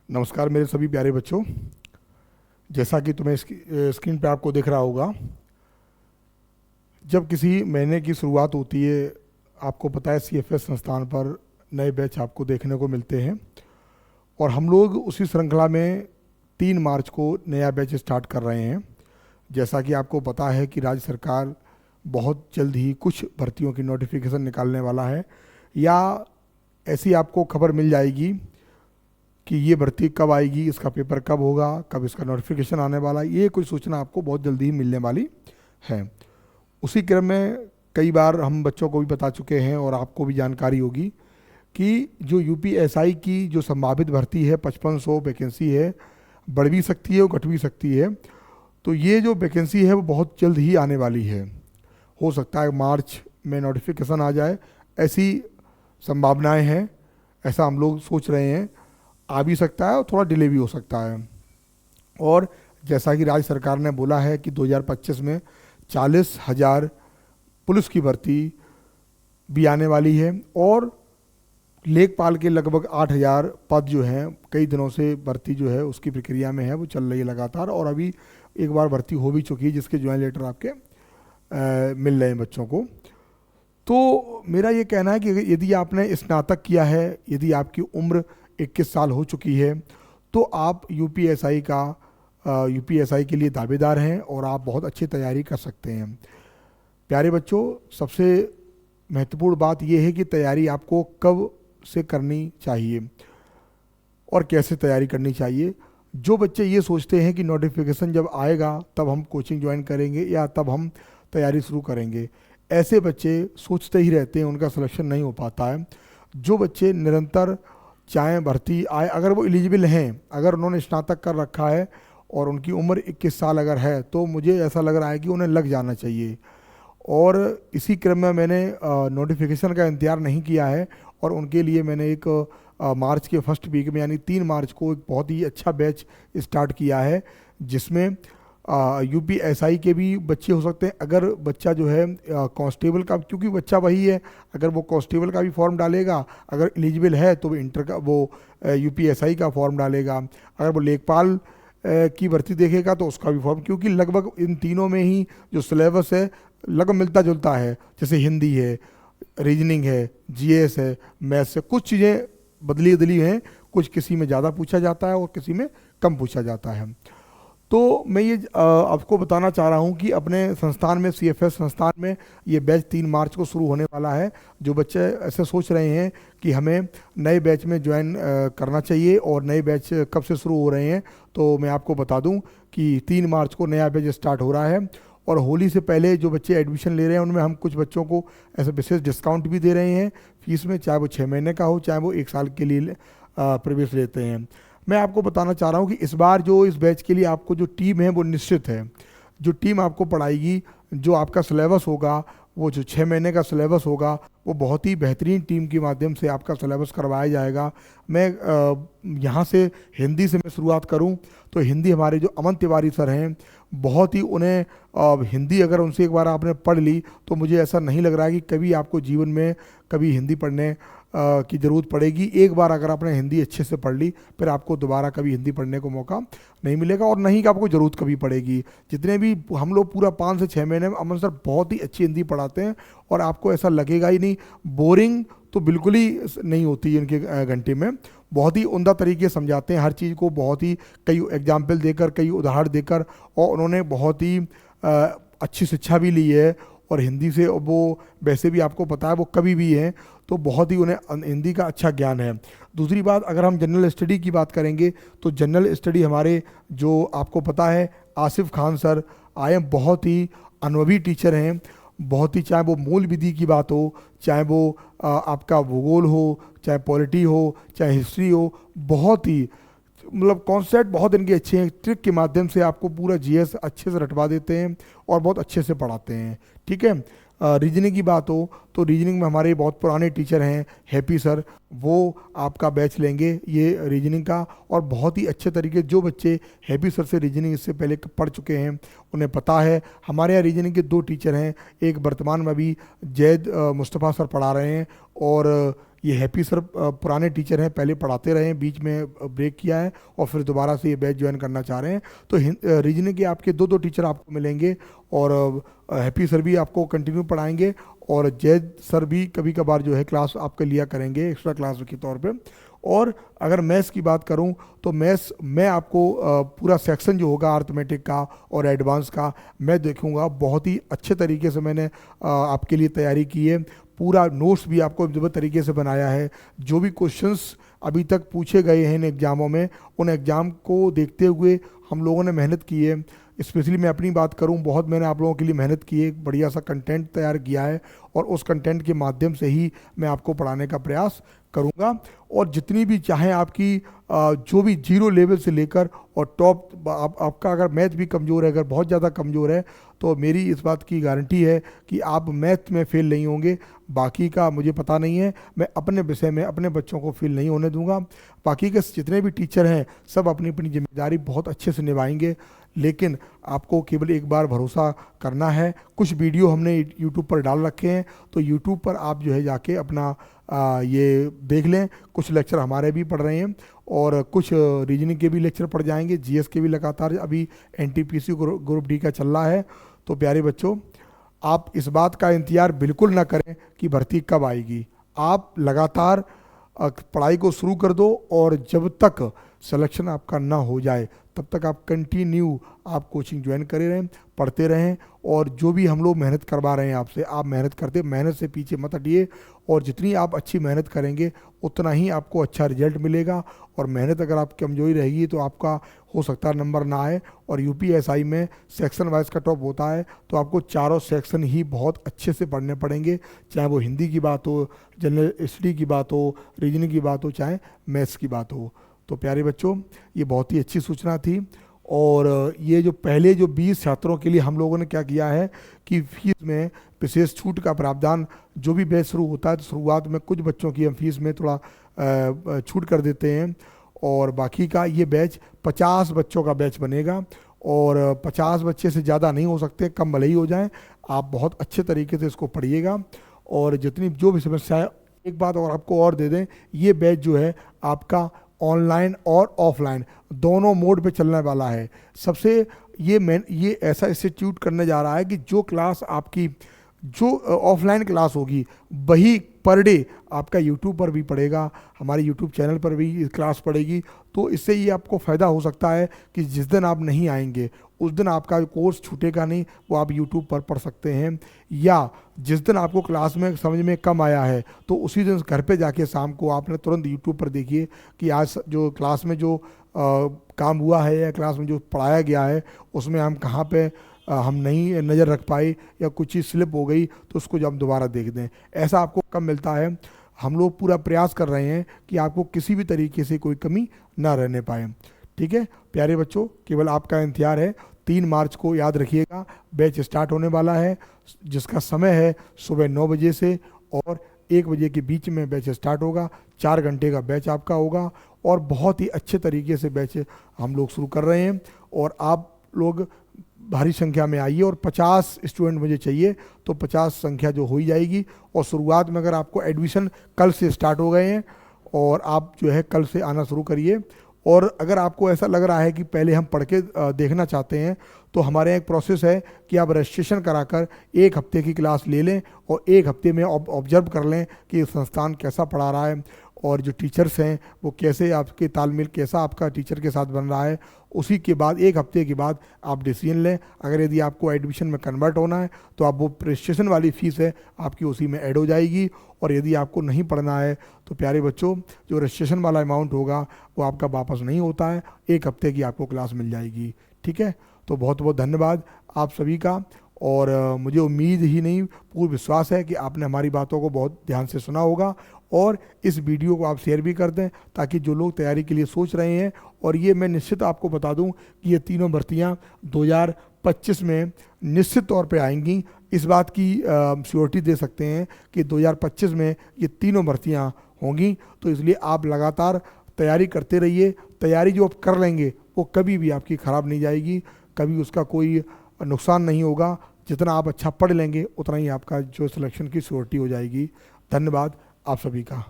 नमस्कार मेरे सभी प्यारे बच्चों। जैसा कि तुम्हें स्क्रीन पे आपको दिख रहा होगा, जब किसी महीने की शुरुआत होती है, आपको पता है सीएफएस संस्थान पर नए बैच आपको देखने को मिलते हैं। और हम लोग उसी श्रृंखला में 3 मार्च को नया बैच स्टार्ट कर रहे हैं। जैसा कि आपको पता है कि राज्य सरकार बहुत जल्द ही कुछ भर्तियों की नोटिफिकेशन निकालने वाला है, या ऐसी आपको खबर मिल जाएगी कि ये भर्ती कब आएगी, इसका पेपर कब होगा, कब इसका नोटिफिकेशन आने वाला है। ये कुछ सूचना आपको बहुत जल्दी ही मिलने वाली है। उसी क्रम में कई बार हम बच्चों को भी बता चुके हैं और आपको भी जानकारी होगी कि जो यूपीएसआई की जो संभावित भर्ती है 5500 वैकेंसी है, बढ़ भी सकती है और घट भी सकती है। तो ये जो वैकेंसी है वो बहुत जल्द ही आने वाली है। हो सकता है मार्च में नोटिफिकेशन आ जाए, ऐसी संभावनाएं हैं, ऐसा हम लोग सोच रहे हैं। आ भी सकता है और थोड़ा डिले भी हो सकता है। और जैसा कि राज्य सरकार ने बोला है कि 2025 में 40,000 पुलिस की भर्ती भी आने वाली है, और लेखपाल के लगभग 8,000 पद जो हैं, कई दिनों से भर्ती जो है उसकी प्रक्रिया में है, वो चल रही है लगातार। और अभी एक बार भर्ती हो भी चुकी है, जिसके ज्वाइन लेटर आपके मिल रहे हैं बच्चों को। तो मेरा ये कहना है कि यदि आपने स्नातक किया है, यदि आपकी उम्र 21 साल हो चुकी है, तो आप यूपीएसआई के लिए दावेदार हैं और आप बहुत अच्छी तैयारी कर सकते हैं। प्यारे बच्चों, सबसे महत्वपूर्ण बात यह है कि तैयारी आपको कब से करनी चाहिए और कैसे तैयारी करनी चाहिए। जो बच्चे ये सोचते हैं कि नोटिफिकेशन जब आएगा तब हम कोचिंग ज्वाइन करेंगे या तब हम तैयारी शुरू करेंगे, ऐसे बच्चे सोचते ही रहते हैं, उनका सिलेक्शन नहीं हो पाता है। जो बच्चे निरंतर चाहे भर्ती आए, अगर वो एलिजिबल हैं, अगर उन्होंने स्नातक कर रखा है और उनकी उम्र 21 साल अगर है, तो मुझे ऐसा लग रहा है कि उन्हें लग जाना चाहिए। और इसी क्रम में मैंने नोटिफिकेशन का इंतज़ार नहीं किया है, और उनके लिए मैंने एक मार्च के फर्स्ट वीक में यानी 3 मार्च को एक बहुत ही अच्छा बैच स्टार्ट किया है, जिसमें यूपीएसआई के भी बच्चे हो सकते हैं। अगर बच्चा जो है कांस्टेबल का, क्योंकि बच्चा वही है, अगर वो कांस्टेबल का भी फॉर्म डालेगा, अगर एलिजिबल है तो वो इंटर का, वो यूपीएसआई का फॉर्म डालेगा। अगर वो लेखपाल की भर्ती देखेगा तो उसका भी फॉर्म, क्योंकि लगभग इन तीनों में ही जो सिलेबस है लगभग मिलता जुलता है। जैसे हिंदी है, रीजनिंग है, जीएस है, मैथ्स है, कुछ चीज़ें बदली बदली हैं, कुछ किसी में ज़्यादा पूछा जाता है और किसी में कम पूछा जाता है। तो मैं ये आपको बताना चाह रहा हूँ कि अपने संस्थान में, सीएफएस संस्थान में, ये बैच 3 मार्च को शुरू होने वाला है। जो बच्चे ऐसे सोच रहे हैं कि हमें नए बैच में ज्वाइन करना चाहिए और नए बैच कब से शुरू हो रहे हैं, तो मैं आपको बता दूं कि 3 मार्च को नया बैच स्टार्ट हो रहा है। और होली से पहले जो बच्चे एडमिशन ले रहे हैं, उनमें हम कुछ बच्चों को ऐसे विशेष डिस्काउंट भी दे रहे हैं फीस में, चाहे वो 6 महीने का हो, चाहे वो 1 साल के लिए प्रवेश लेते हैं। मैं आपको बताना चाह रहा हूँ कि इस बार जो इस बैच के लिए आपको जो टीम है वो निश्चित है। जो टीम आपको पढ़ाएगी, जो आपका सिलेबस होगा, वो जो 6 महीने का सिलेबस होगा, वो बहुत ही बेहतरीन टीम के माध्यम से आपका सिलेबस करवाया जाएगा। मैं यहाँ से हिंदी से मैं शुरुआत करूँ तो हिंदी हमारे जो अमन तिवारी सर हैं, बहुत ही उन्हें हिंदी अगर उनसे एक बार आपने पढ़ ली तो मुझे ऐसा नहीं लग रहा है कि कभी आपको जीवन में कभी हिंदी पढ़ने की ज़रूरत पड़ेगी। एक बार अगर आपने हिंदी अच्छे से पढ़ ली, फिर आपको दोबारा कभी हिंदी पढ़ने को मौका नहीं मिलेगा, और नहीं कि आपको ज़रूरत कभी पड़ेगी। जितने भी हम लोग पूरा 5 से 6 महीने में, अमन सर बहुत ही अच्छी हिंदी पढ़ाते हैं, और आपको ऐसा लगेगा ही नहीं। बोरिंग तो बिल्कुल ही नहीं होती है इनके घंटे में। बहुत ही उम्दा तरीके से समझाते हैं हर चीज़ को, बहुत ही कई एग्जाम्पल देकर, कई उदाहरण देकर, और उन्होंने बहुत ही अच्छी शिक्षा भी ली है। और हिंदी से वो वैसे भी आपको पता है वो कभी भी हैं, तो बहुत ही उन्हें हिंदी का अच्छा ज्ञान है। दूसरी बात, अगर हम जनरल स्टडी की बात करेंगे तो जनरल स्टडी हमारे जो आपको पता है आसिफ खान सर आए, बहुत ही अनुभवी टीचर हैं। बहुत ही, चाहे वो मूल विधि की बात हो, चाहे वो आपका भूगोल हो, चाहे पॉलिटी हो, चाहे हिस्ट्री हो, बहुत ही मतलब कॉन्सेप्ट बहुत इनके अच्छे हैं। ट्रिक के माध्यम से आपको पूरा जीएस अच्छे से रटवा देते हैं और बहुत अच्छे से पढ़ाते हैं। ठीक है। रीजनिंग की बात हो तो रीजनिंग में हमारे बहुत पुराने टीचर हैं हैप्पी सर, वो आपका बैच लेंगे ये रीजनिंग का, और बहुत ही अच्छे तरीके, जो बच्चे हैप्पी सर से रीजनिंग इससे पहले पढ़ चुके हैं उन्हें पता है। हमारे यहाँ रीजनिंग के 2 टीचर हैं, एक वर्तमान में अभी जैद मुस्तफ़ा सर पढ़ा रहे हैं, और ये हैप्पी सर पुराने टीचर हैं, पहले पढ़ाते रहे हैं, बीच में ब्रेक किया है और फिर दोबारा से ये बैच ज्वाइन करना चाह रहे हैं। तो रीजनिंग के आपके दो टीचर आपको मिलेंगे और हैप्पी सर भी आपको कंटिन्यू पढ़ाएंगे और जैद सर भी कभी कभार जो है क्लास आपके लिया करेंगे एक्स्ट्रा क्लास के तौर पे। और अगर मैथ्स की बात करूं तो मैथ्स मैं आपको पूरा सेक्शन जो होगा अर्थमेटिक का और एडवांस का मैं देखूंगा, बहुत ही अच्छे तरीके से मैंने आपके लिए तैयारी की है। पूरा नोट्स भी आपको जबरदस्त तरीके से बनाया है। जो भी क्वेश्चंस अभी तक पूछे गए हैं इन एग्ज़ामों में, उन एग्ज़ाम को देखते हुए हम लोगों ने मेहनत की है। स्पेशली मैं अपनी बात करूं, बहुत मैंने आप लोगों के लिए मेहनत की है, बढ़िया सा कंटेंट तैयार किया है और उस कंटेंट के माध्यम से ही मैं आपको पढ़ाने का प्रयास करूंगा। और जितनी भी चाहें आपकी जो भी जीरो लेवल से लेकर और टॉप आपका अगर मैथ भी कमज़ोर है, अगर बहुत ज़्यादा कमज़ोर है, तो मेरी इस बात की गारंटी है कि आप मैथ में फेल नहीं होंगे। बाकी का मुझे पता नहीं है, मैं अपने विषय में अपने बच्चों को फेल नहीं होने दूंगा। बाकी के जितने भी टीचर हैं सब अपनी अपनी जिम्मेदारी बहुत अच्छे से निभाएंगे, लेकिन आपको केवल एक बार भरोसा करना है। कुछ वीडियो हमने यूट्यूब पर डाल रखे हैं, तो यूट्यूब पर आप जो है जाके अपना ये देख लें। कुछ लेक्चर हमारे भी पढ़ रहे हैं और कुछ रीजनिंग के भी लेक्चर पढ़ जाएंगे, जीएस के भी लगातार अभी एनटीपीसी ग्रुप डी का चल रहा है। तो प्यारे बच्चों, आप इस बात का इंतज़ार बिल्कुल ना करें कि भर्ती कब आएगी। आप लगातार पढ़ाई को शुरू कर दो और जब तक सिलेक्शन आपका ना हो जाए तब तक आप कंटिन्यू आप कोचिंग ज्वाइन करे रहें, पढ़ते रहें। और जो भी हम लोग मेहनत करवा रहे हैं आपसे, आप मेहनत करते, मेहनत से पीछे मत हटिए। और जितनी आप अच्छी मेहनत करेंगे उतना ही आपको अच्छा रिजल्ट मिलेगा। और मेहनत अगर आपकी कमजोरी रहेगी तो आपका हो सकता है नंबर ना आए। और यूपीएसआई में सेक्शन वाइज कट ऑफ होता है, तो आपको चारों सेक्शन ही बहुत अच्छे से पढ़ने पड़ेंगे, चाहे वो हिंदी की बात हो, जनरल स्टडी की बात हो, रीजनिंग की बात हो, चाहे मैथ्स की बात हो। तो प्यारे बच्चों, ये बहुत ही अच्छी सूचना थी। और ये जो पहले जो 20 छात्रों के लिए हम लोगों ने क्या किया है कि फीस में विशेष छूट का प्रावधान, जो भी बैच शुरू होता है तो शुरुआत में कुछ बच्चों की हम फीस में थोड़ा छूट कर देते हैं। और बाकी का ये बैच 50 बच्चों का बैच बनेगा और 50 बच्चे से ज़्यादा नहीं हो सकते, कम भले ही हो जाएं। आप बहुत अच्छे तरीके से इसको पढ़िएगा और जितनी जो भी समस्याएं, एक बात और आपको और दे दें, ये बैच जो है आपका ऑनलाइन और ऑफलाइन दोनों मोड पे चलने वाला है। सबसे ये ऐसा इंस्टीट्यूट करने जा रहा है कि जो क्लास आपकी जो ऑफलाइन क्लास होगी वही पर डे आपका यूट्यूब पर भी पड़ेगा, हमारे यूट्यूब चैनल पर भी क्लास पड़ेगी। तो इससे ये आपको फ़ायदा हो सकता है कि जिस दिन आप नहीं आएंगे उस दिन आपका कोर्स छूटेगा नहीं, वो आप यूट्यूब पर पढ़ सकते हैं। या जिस दिन आपको क्लास में समझ में कम आया है तो उसी दिन घर पे जाके शाम को आपने तुरंत यूट्यूब पर देखिए कि आज जो क्लास में जो काम हुआ है या क्लास में जो पढ़ाया गया है उसमें हम कहाँ पे हम नहीं नज़र रख पाए या कुछ चीज़ स्लिप हो गई तो उसको जब हम दोबारा देख दें। ऐसा आपको कम मिलता है। हम लोग पूरा प्रयास कर रहे हैं कि आपको किसी भी तरीके से कोई कमी ना रहने पाए। ठीक है प्यारे बच्चों, केवल आपका इंतजार है। 3 मार्च को याद रखिएगा बैच स्टार्ट होने वाला है, जिसका समय है सुबह 9 बजे से और 1 बजे के बीच में बैच स्टार्ट होगा। 4 घंटे का बैच आपका होगा और बहुत ही अच्छे तरीके से बैच हम लोग शुरू कर रहे हैं। और आप लोग भारी संख्या में आइए और 50 स्टूडेंट मुझे चाहिए, तो 50 संख्या जो हो ही जाएगी। और शुरुआत में अगर आपको एडमिशन कल से स्टार्ट हो गए हैं और आप जो है कल से आना शुरू करिए। और अगर आपको ऐसा लग रहा है कि पहले हम पढ़ के देखना चाहते हैं तो हमारे यहाँ एक प्रोसेस है कि आप रजिस्ट्रेशन कराकर 1 हफ्ते की क्लास ले लें और 1 हफ्ते में ऑब्जर्व कर लें कि संस्थान कैसा पढ़ा रहा है और जो टीचर्स हैं वो कैसे, आपके तालमेल कैसा आपका टीचर के साथ बन रहा है। उसी के बाद 1 हफ्ते के बाद आप डिसीजन लें। अगर यदि आपको एडमिशन में कन्वर्ट होना है तो आप वो रजिस्ट्रेशन वाली फ़ीस है आपकी उसी में ऐड हो जाएगी। और यदि आपको नहीं पढ़ना है तो प्यारे बच्चों, जो रजिस्ट्रेशन वाला अमाउंट होगा वो आपका वापस नहीं होता है, 1 हफ्ते की आपको क्लास मिल जाएगी। ठीक है, तो बहुत बहुत धन्यवाद आप सभी का। और मुझे उम्मीद ही नहीं, पूर्ण विश्वास है कि आपने हमारी बातों को बहुत ध्यान से सुना होगा। और इस वीडियो को आप शेयर भी कर दें ताकि जो लोग तैयारी के लिए सोच रहे हैं, और ये मैं निश्चित आपको बता दूं कि ये तीनों भर्तियां 2025 में निश्चित तौर पे आएंगी। इस बात की श्योरिटी दे सकते हैं कि 2025 में ये तीनों भर्तियां होंगी। तो इसलिए आप लगातार तैयारी करते रहिए। तैयारी जो आप कर लेंगे वो कभी भी आपकी ख़राब नहीं जाएगी, कभी उसका कोई नुकसान नहीं होगा। जितना आप अच्छा पढ़ लेंगे उतना ही आपका जो सिलेक्शन की श्योरिटी हो जाएगी। धन्यवाद आप सभी का।